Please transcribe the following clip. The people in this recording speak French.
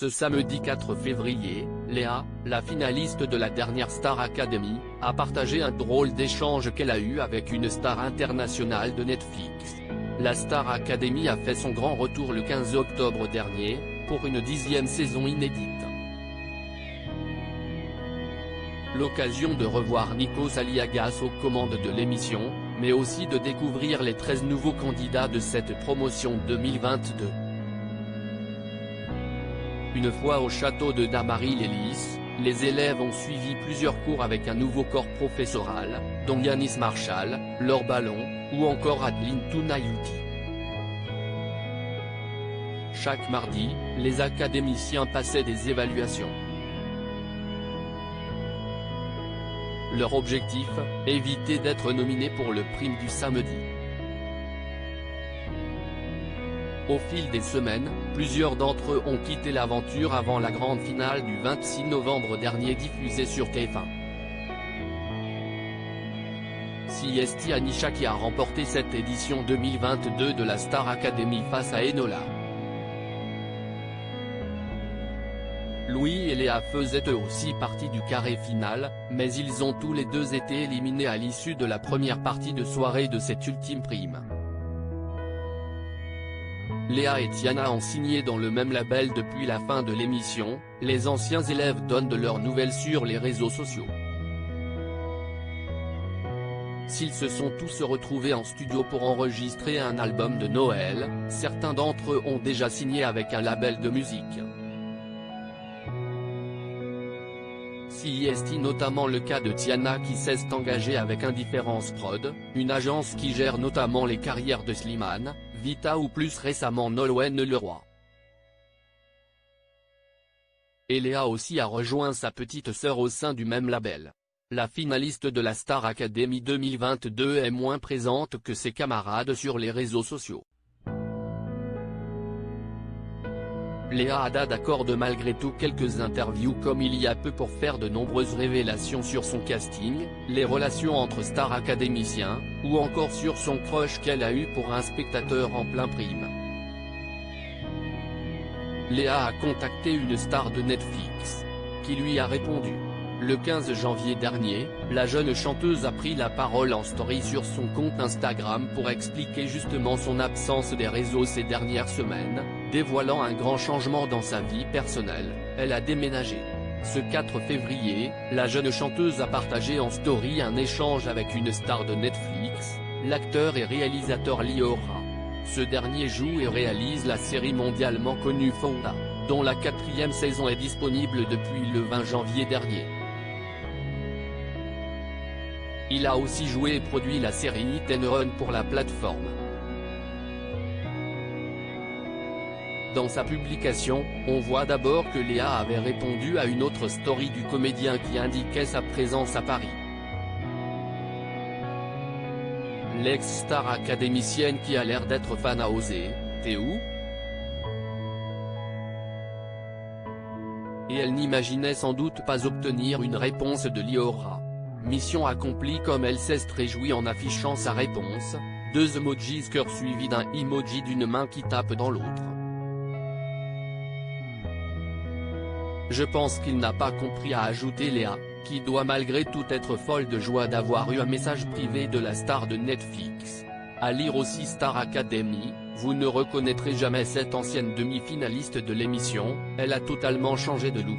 Ce samedi 4 février, Léa, la finaliste de la dernière Star Academy, a partagé un drôle d'échange qu'elle a eu avec une star internationale de Netflix. La Star Academy a fait son grand retour le 15 octobre dernier, pour une 10e saison inédite. L'occasion de revoir Nikos Aliagas aux commandes de l'émission, mais aussi de découvrir les 13 nouveaux candidats de cette promotion 2022. Une fois au château de Damary-lès-Lys, les élèves ont suivi plusieurs cours avec un nouveau corps professoral, dont Yanis Marshall, Laure Ballon, ou encore Adeline Tounayouti. Chaque mardi, les académiciens passaient des évaluations. Leur objectif, éviter d'être nominés pour le prime du samedi. Au fil des semaines, plusieurs d'entre eux ont quitté l'aventure avant la grande finale du 26 novembre dernier diffusée sur TF1. Siesti Anisha qui a remporté cette édition 2022 de la Star Academy face à Enola. Louis et Léa faisaient eux aussi partie du carré final, mais ils ont tous les deux été éliminés à l'issue de la première partie de soirée de cette ultime prime. Léa et Tiana ont signé dans le même label depuis la fin de l'émission, les anciens élèves donnent de leurs nouvelles sur les réseaux sociaux. S'ils se sont tous retrouvés en studio pour enregistrer un album de Noël, certains d'entre eux ont déjà signé avec un label de musique. Siesti notamment le cas de Tiana qui s'est engagée avec Indifférence Prod, une agence qui gère notamment les carrières de Slimane, Vita ou plus récemment Nolwenn Leroy. Et Léa aussi a rejoint sa petite sœur au sein du même label. La finaliste de la Star Academy 2022 est moins présente que ses camarades sur les réseaux sociaux. Léa Haddad accorde malgré tout quelques interviews comme il y a peu pour faire de nombreuses révélations sur son casting, les relations entre stars académiciens, ou encore sur son crush qu'elle a eu pour un spectateur en plein prime. Léa a contacté une star de Netflix, qui lui a répondu. Le 15 janvier dernier, la jeune chanteuse a pris la parole en story sur son compte Instagram pour expliquer justement son absence des réseaux ces dernières semaines, dévoilant un grand changement dans sa vie personnelle, elle a déménagé. Ce 4 février, la jeune chanteuse a partagé en story un échange avec une star de Netflix, l'acteur et réalisateur Liora. Ce dernier joue et réalise la série mondialement connue Fonda, dont la 4e saison est disponible depuis le 20 janvier dernier. Il a aussi joué et produit la série Hit and Run pour la plateforme. Dans sa publication, on voit d'abord que Léa avait répondu à une autre story du comédien qui indiquait sa présence à Paris. L'ex-star académicienne qui a l'air d'être fan a osé « T'es où ?» Et elle n'imaginait sans doute pas obtenir une réponse de Liora. Mission accomplie comme elle s'est réjouie en affichant sa réponse, 2 emojis cœur suivis d'un emoji d'une main qui tape dans l'autre. Je pense qu'il n'a pas compris, a ajouté Léa, qui doit malgré tout être folle de joie d'avoir eu un message privé de la star de Netflix. À lire aussi Star Academy, vous ne reconnaîtrez jamais cette ancienne demi-finaliste de l'émission, elle a totalement changé de look.